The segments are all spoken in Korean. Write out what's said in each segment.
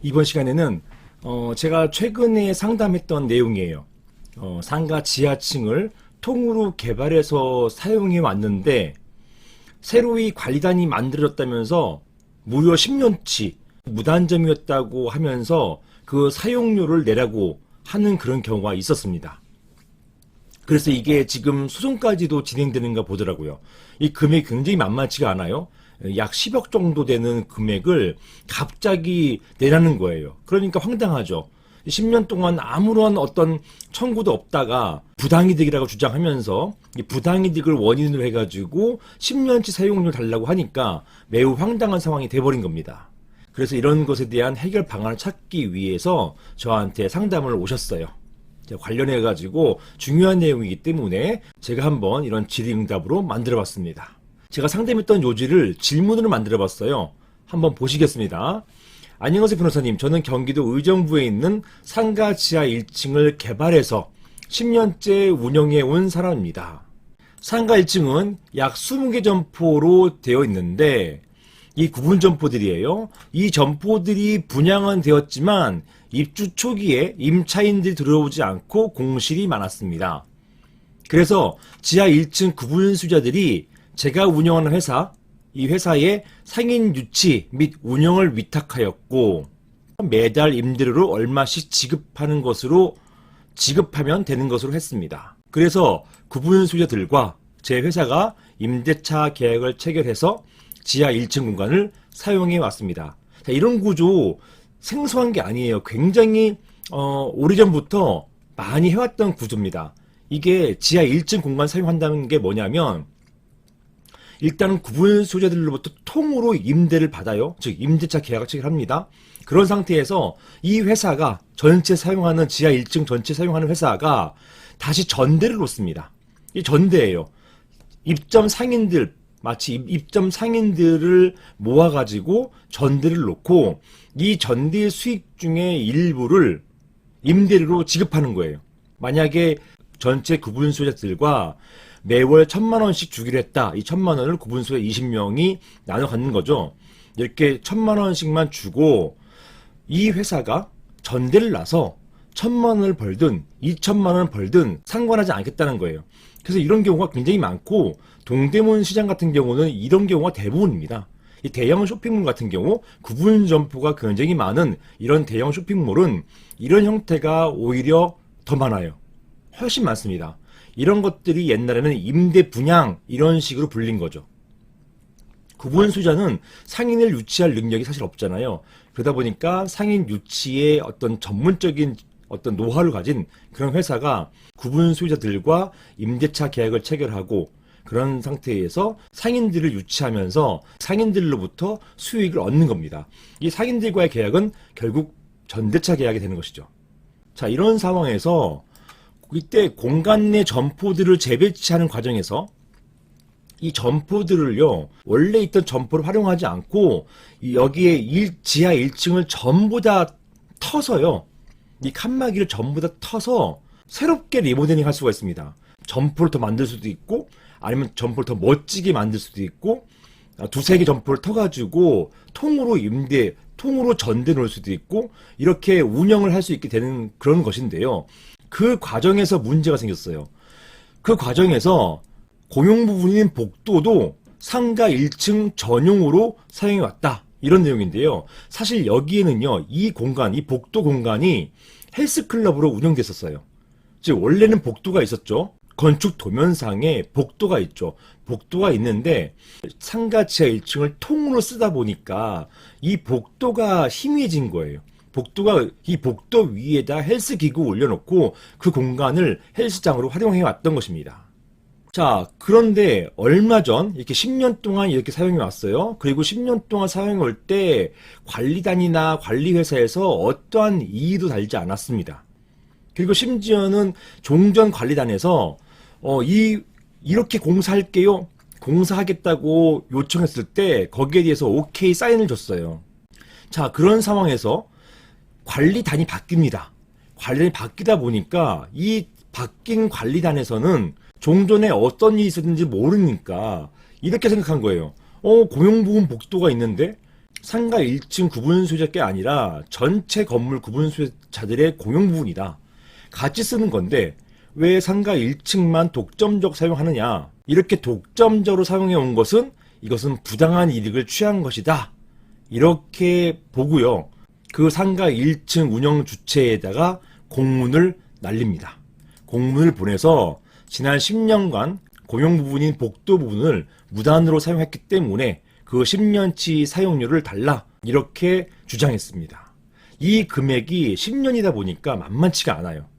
이번 시간에는 제가 최근에 상담했던 내용이에요. 상가 지하층을 통으로 개발해서 사용해 왔는데 새로이 관리단이 만들어졌다면서 무려 10년치 무단점이었다고 하면서 그 사용료를 내라고 하는 그런 경우가 있었습니다. 그래서 이게 지금 소송까지도 진행되는가 보더라고요. 이 금액이 굉장히 만만치가 않아요. 약 10억 정도 되는 금액을 갑자기 내라는 거예요. 그러니까 황당하죠. 10년 동안 아무런 어떤 청구도 없다가 부당이득이라고 주장하면서 이 부당이득을 원인으로 해가지고 10년치 사용료를 달라고 하니까 매우 황당한 상황이 돼버린 겁니다. 그래서 이런 것에 대한 해결 방안을 찾기 위해서 저한테 상담을 오셨어요. 관련해가지고 중요한 내용이기 때문에 제가 한번 이런 질의응답으로 만들어봤습니다. 제가 상담했던 요지를 질문으로 만들어봤어요. 한번 보시겠습니다. 안녕하세요 변호사님. 저는 경기도 의정부에 있는 상가 지하 1층을 개발해서 10년째 운영해 온 사람입니다. 상가 1층은 약 20개 점포로 되어 있는데 이 구분 점포들이에요. 이 점포들이 분양은 되었지만 입주 초기에 임차인들이 들어오지 않고 공실이 많았습니다. 그래서 지하 1층 구분 수자들이 제가 운영하는 회사, 이 회사에 상인 유치 및 운영을 위탁하였고 매달 임대료를 얼마씩 지급하면 되는 것으로 했습니다. 그래서 구분 수자들과 제 회사가 임대차 계약을 체결해서 지하 1층 공간을 사용해 왔습니다. 자, 이런 구조 생소한 게 아니에요. 굉장히 오래전부터 많이 해왔던 구조입니다. 이게 지하 1층 공간 사용한다는 게 뭐냐면 일단은 구분 소유자들로부터 통으로 임대를 받아요. 즉 임대차 계약을 체결합니다. 그런 상태에서 이 회사가 전체 사용하는 지하 1층 전체 사용하는 회사가 다시 전대를 놓습니다. 이 전대예요. 입점 상인들 마치 입점 상인들을 모아가지고 전대를 놓고 이 전대 수익 중에 일부를 임대료로 지급하는 거예요. 만약에 전체 구분 소유자들과 매월 1,000만 원씩 주기로 했다. 이 1,000만 원을 구분 소유자 20명이 나눠 갖는 거죠. 이렇게 1,000만 원씩만 주고 이 회사가 전대를 놔서 1,000만 원을 벌든 2,000만 원을 벌든 상관하지 않겠다는 거예요. 그래서 이런 경우가 굉장히 많고 동대문 시장 같은 경우는 이런 경우가 대부분입니다. 이 대형 쇼핑몰 같은 경우 구분 점포가 굉장히 많은 이런 대형 쇼핑몰은 이런 형태가 오히려 더 많아요. 훨씬 많습니다. 이런 것들이 옛날에는 임대 분양 이런 식으로 불린 거죠. 구분 수자는 상인을 유치할 능력이 사실 없잖아요. 그러다 보니까 상인 유치의 어떤 전문적인 어떤 노하우를 가진 그런 회사가 구분 소유자들과 임대차 계약을 체결하고 그런 상태에서 상인들을 유치하면서 상인들로부터 수익을 얻는 겁니다. 이 상인들과의 계약은 결국 전대차 계약이 되는 것이죠. 자, 이런 상황에서 이때 공간 내 점포들을 재배치하는 과정에서 이 점포들을요, 원래 있던 점포를 활용하지 않고 여기에 지하 1층을 전부 다 터서요, 이 칸막이를 전부 다 터서 새롭게 리모델링 할 수가 있습니다. 점포를 더 만들 수도 있고 아니면 점포를 더 멋지게 만들 수도 있고 두세 개 점포를 터가지고 통으로 전대 놓을 수도 있고 이렇게 운영을 할 수 있게 되는 그런 것인데요. 그 과정에서 문제가 생겼어요. 그 과정에서 공용 부분인 복도도 상가 1층 전용으로 사용해 왔다. 이런 내용인데요. 사실 여기에는요, 이 복도 공간이 헬스클럽으로 운영됐었어요. 즉, 원래는 복도가 있었죠. 건축 도면상에 복도가 있죠. 복도가 있는데 상가 지하 1층을 통으로 쓰다 보니까 이 복도가 희미해진 거예요. 이 복도 위에다 헬스 기구 올려놓고 그 공간을 헬스장으로 활용해 왔던 것입니다. 자, 그런데 얼마 전 이렇게 10년 동안 이렇게 사용해 왔어요. 그리고 10년 동안 사용해 올 때 관리단이나 관리회사에서 어떠한 이의도 달지 않았습니다. 그리고 심지어는 종전 관리단에서 이렇게 공사할게요. 공사하겠다고 요청했을 때 거기에 대해서 오케이 사인을 줬어요. 자, 그런 상황에서 관리단이 바뀝니다. 관리단이 바뀌다 보니까 이 바뀐 관리단에서는 종전에 어떤 일이 있었는지 모르니까 이렇게 생각한 거예요. 공용부분 복도가 있는데 상가 1층 구분 소유자께 아니라 전체 건물 구분 소유자들의 공용 부분이다. 같이 쓰는 건데 왜 상가 1층만 독점적 사용하느냐? 이렇게 독점적으로 사용해 온 것은 이것은 부당한 이득을 취한 것이다. 이렇게 보고요. 그 상가 1층 운영 주체에다가 공문을 날립니다. 공문을 보내서 지난 10년간 공용 부분인 복도 부분을 무단으로 사용했기 때문에 그 10년치 사용료를 달라 이렇게 주장했습니다. 이 금액이 10년이다 보니까 만만치가 않아요.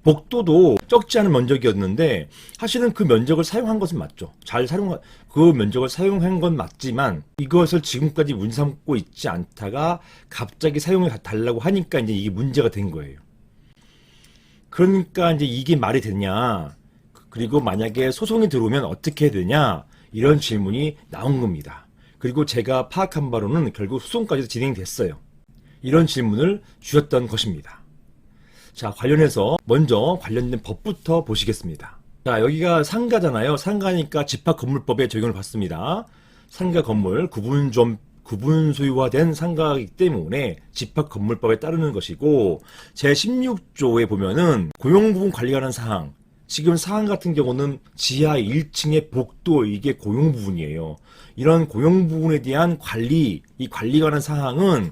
복도도 적지 않은 면적이었는데 사실은 그 면적을 사용한 것은 맞죠. 그 면적을 사용한 건 맞지만 이것을 지금까지 문제 삼고 있지 않다가 갑자기 사용해 달라고 하니까 이제 이게 문제가 된 거예요. 그러니까 이제 이게 말이 되냐? 그리고 만약에 소송이 들어오면 어떻게 해야 되냐? 이런 질문이 나온 겁니다. 그리고 제가 파악한 바로는 결국 소송까지도 진행됐어요. 이런 질문을 주셨던 것입니다. 자, 관련해서 먼저 관련된 법부터 보시겠습니다. 자, 여기가 상가잖아요. 상가니까 집합건물법에 적용을 받습니다. 상가 건물 구분 소유화된 상가이기 때문에 집합건물법에 따르는 것이고 제16조에 보면은 고용부분 관리하는 사항, 지금 사항 같은 경우는 지하 1층의 복도 이게 고용부분이에요. 이런 고용부분에 대한 관리, 이 관리에 관한 사항은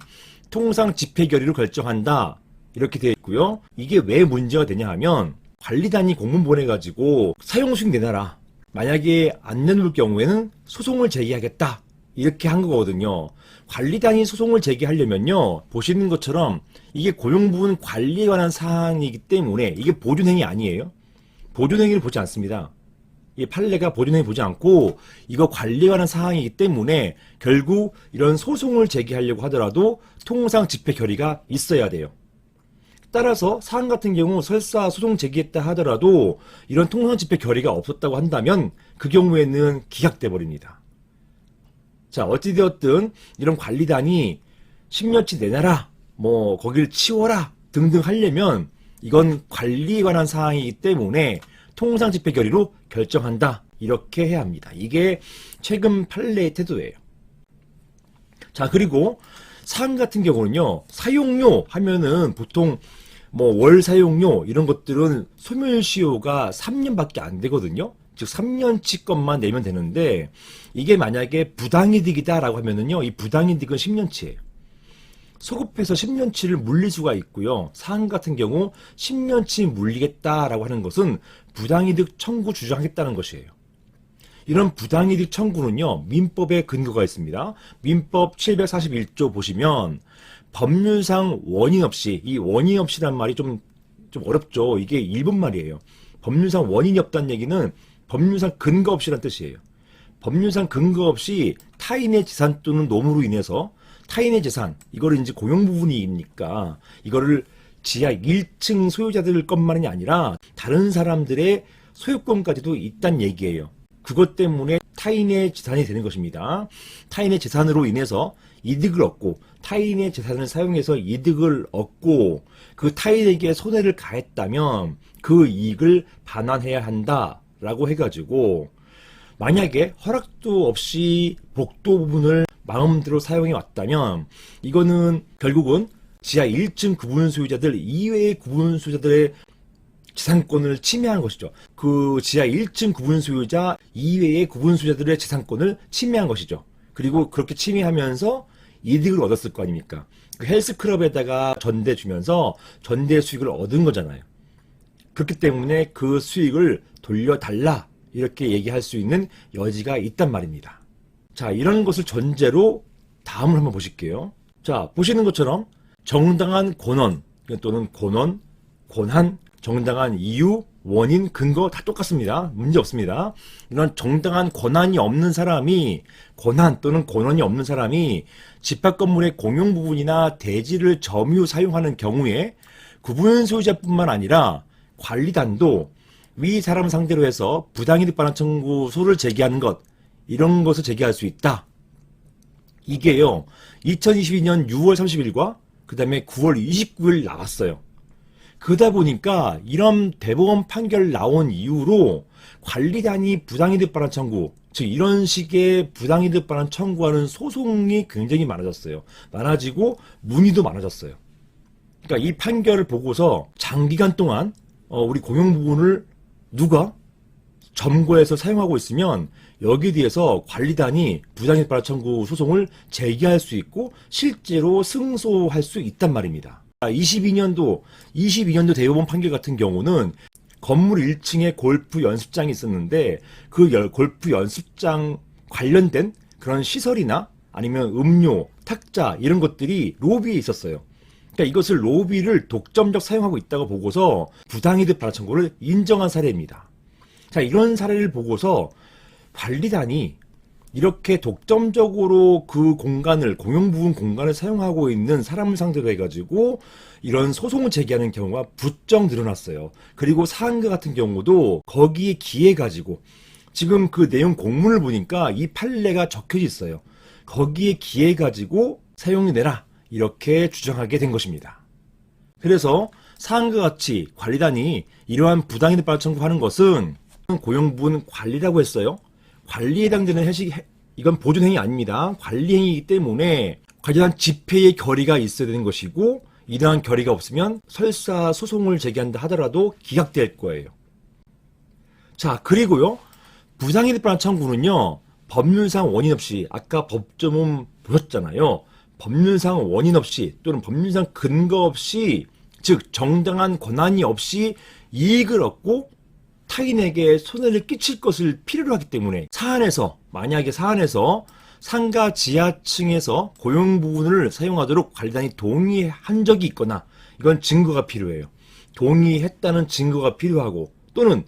통상 집행결의로 결정한다. 이렇게 되어 있고요. 이게 왜 문제가 되냐 하면 관리단이 공문 보내가지고 사용수익 내놔라. 만약에 안 내놓을 경우에는 소송을 제기하겠다. 이렇게 한 거거든요. 관리단이 소송을 제기하려면요. 보시는 것처럼 이게 고용부분 관리에 관한 사항이기 때문에 이게 보존행위 아니에요. 보존행위를 보지 않습니다. 이 판례가 보존행위 보지 않고 이거 관리에 관한 사항이기 때문에 결국 이런 소송을 제기하려고 하더라도 통상 집행 결의가 있어야 돼요. 따라서 사항 같은 경우 설사 소송 제기했다 하더라도 이런 통상 집행 결의가 없었다고 한다면 그 경우에는 기각돼 버립니다. 자, 어찌되었든 이런 관리단이 10년치 내놔라, 뭐 거길 치워라 등등 하려면 이건 관리에 관한 사항이기 때문에 통상 집행 결의로 결정한다. 이렇게 해야 합니다. 이게 최근 판례의 태도예요. 자, 그리고 사항 같은 경우는요. 사용료 하면은 보통 뭐 월 사용료 이런 것들은 소멸시효가 3년밖에 안 되거든요. 즉 3년치 것만 내면 되는데 이게 만약에 부당이득이다라고 하면은요. 이 부당이득은 10년치예요. 소급해서 10년치를 물릴 수가 있고요. 사항 같은 경우 10년치 물리겠다라고 하는 것은 부당이득 청구 주장하겠다는 것이에요. 이런 부당이득 청구는요. 민법에 근거가 있습니다. 민법 741조 보시면 법률상 원인 없이, 이 원인 없이란 말이 좀 어렵죠. 이게 일본 말이에요. 법률상 원인이 없다는 얘기는 법률상 근거 없이란 뜻이에요. 법률상 근거 없이 타인의 재산 또는 노무로 인해서 타인의 재산, 이거를 이제 고용 부분이니까 이거를 지하 1층 소유자들 것만이 아니라 다른 사람들의 소유권까지도 있다는 얘기예요. 그것 때문에 타인의 재산이 되는 것입니다. 타인의 재산으로 인해서 이득을 얻고 타인의 재산을 사용해서 이득을 얻고 그 타인에게 손해를 가했다면 그 이익을 반환해야 한다라고 해가지고 만약에 허락도 없이 복도 부분을 마음대로 사용해 왔다면 이거는 결국은 지하 1층 구분 소유자들 이외의 구분 소유자들의 재산권을 침해한 것이죠. 그 지하 1층 구분 소유자 이외의 구분 소유자들의 재산권을 침해한 것이죠. 그리고 그렇게 침해하면서 이득을 얻었을 거 아닙니까? 그 헬스클럽에다가 전대 주면서 전대 수익을 얻은 거잖아요. 그렇기 때문에 그 수익을 돌려달라 이렇게 얘기할 수 있는 여지가 있단 말입니다. 자, 이런 것을 전제로 다음을 한번 보실게요. 자, 보시는 것처럼 정당한 권한 또는 권한, 정당한 이유, 원인, 근거 다 똑같습니다. 문제 없습니다. 이런 정당한 권한이 없는 사람이 권한 또는 권한이 없는 사람이 집합 건물의 공용 부분이나 대지를 점유 사용하는 경우에 구분 소유자뿐만 아니라 관리단도 위 사람 상대로 해서 부당이득 반환 청구소를 제기하는 것 이런 것을 제기할 수 있다. 이게요. 2022년 6월 30일과 그 다음에 9월 29일 나왔어요. 그러다 보니까 이런 대법원 판결 나온 이후로 관리단이 부당이득 반환 청구 즉 이런 식의 부당이득 반환 청구하는 소송이 굉장히 많아졌어요. 많아지고 문의도 많아졌어요. 그러니까 이 판결을 보고서 장기간 동안 우리 공용 부분을 누가 점거해서 사용하고 있으면 여기에 대해서 관리단이 부당이득 반환 청구 소송을 제기할 수 있고 실제로 승소할 수 있단 말입니다. 22년도 대법원 판결 같은 경우는 건물 1층에 골프 연습장이 있었는데 그 골프 연습장 관련된 그런 시설이나 아니면 음료, 탁자 이런 것들이 로비에 있었어요. 그러니까 이것을 로비를 독점적 사용하고 있다고 보고서 부당이득 반환 청구를 인정한 사례입니다. 자, 이런 사례를 보고서 관리단이 이렇게 독점적으로 그 공간을, 공용부분 공간을 사용하고 있는 사람을 상대로 해가지고 이런 소송을 제기하는 경우가 부쩍 늘어났어요. 그리고 사안과 같은 경우도 거기에 기해가지고 지금 그 내용 공문을 보니까 이 판례가 적혀져 있어요. 거기에 기해가지고 사용해내라 이렇게 주장하게 된 것입니다. 그래서 사안과 같이 관리단이 이러한 부당이득 반환 청구하는 것은 고용부분 관리라고 했어요. 관리에 해당되는 이건 보존행위 아닙니다. 관리행위이기 때문에 관련한 집회의 결의가 있어야 되는 것이고 이러한 결의가 없으면 설사 소송을 제기한다 하더라도 기각될 거예요. 자, 그리고요. 부당이득 반환 청구는요. 법률상 원인 없이 아까 법조문 보셨잖아요. 법률상 원인 없이 또는 법률상 근거 없이 즉 정당한 권한이 없이 이익을 얻고 타인에게 손해를 끼칠 것을 필요로 하기 때문에 만약에 사안에서 상가 지하층에서 고용 부분을 사용하도록 관리단이 동의한 적이 있거나 이건 증거가 필요해요. 동의했다는 증거가 필요하고 또는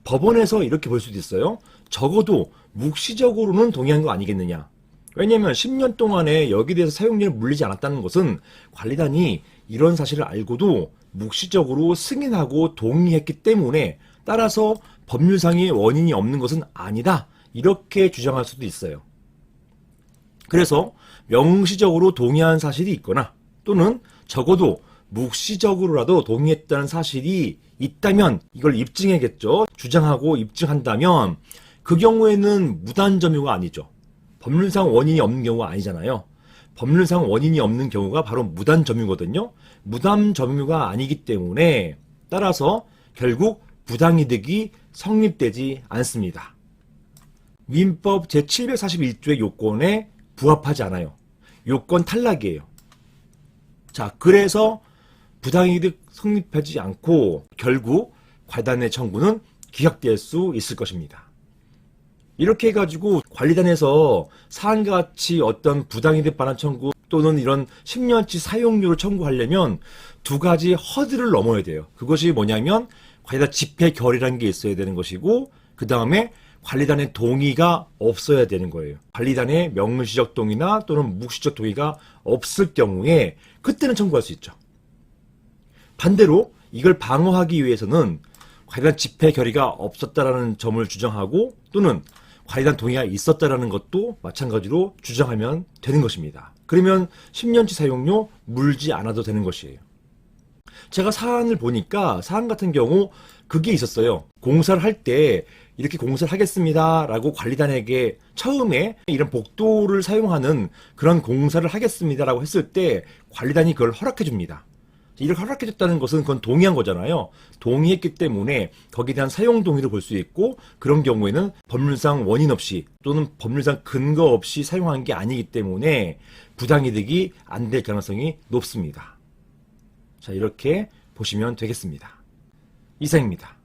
법원에서 이렇게 볼 수도 있어요. 적어도 묵시적으로는 동의한 거 아니겠느냐. 왜냐하면 10년 동안에 여기에 대해서 사용료를 물리지 않았다는 것은 관리단이 이런 사실을 알고도 묵시적으로 승인하고 동의했기 때문에 따라서 법률상의 원인이 없는 것은 아니다. 이렇게 주장할 수도 있어요. 그래서 명시적으로 동의한 사실이 있거나 또는 적어도 묵시적으로라도 동의했다는 사실이 있다면 이걸 입증해야겠죠. 주장하고 입증한다면 그 경우에는 무단점유가 아니죠. 법률상 원인이 없는 경우가 아니잖아요. 법률상 원인이 없는 경우가 바로 무단점유거든요. 무단점유가 아니기 때문에 따라서 결국 부당이득이 성립되지 않습니다. 민법 제741조의 요건에 부합하지 않아요. 요건 탈락이에요. 자, 그래서 부당이득 성립하지 않고 결국 관리단의 청구는 기각될 수 있을 것입니다. 이렇게 해가지고 관리단에서 사안과 같이 어떤 부당이득 반환 청구 또는 이런 10년치 사용료를 청구하려면 두 가지 허들을 넘어야 돼요. 그것이 뭐냐면 관리단 집회 결의라는 게 있어야 되는 것이고 그 다음에 관리단의 동의가 없어야 되는 거예요. 관리단의 명시적 동의나 또는 묵시적 동의가 없을 경우에 그때는 청구할 수 있죠. 반대로 이걸 방어하기 위해서는 관리단 집회 결의가 없었다라는 점을 주장하고 또는 관리단 동의가 있었다라는 것도 마찬가지로 주장하면 되는 것입니다. 그러면 10년치 사용료 물지 않아도 되는 것이에요. 제가 사안을 보니까 사안 같은 경우 그게 있었어요. 공사를 할 때 이렇게 공사를 하겠습니다 라고 관리단에게 처음에 이런 복도를 사용하는 그런 공사를 하겠습니다 라고 했을 때 관리단이 그걸 허락해 줍니다. 이렇게 허락해 줬다는 것은 그건 동의한 거잖아요. 동의했기 때문에 거기에 대한 사용 동의를 볼 수 있고 그런 경우에는 법률상 원인 없이 또는 법률상 근거 없이 사용한 게 아니기 때문에 부당이득이 안 될 가능성이 높습니다. 자, 이렇게 보시면 되겠습니다. 이상입니다.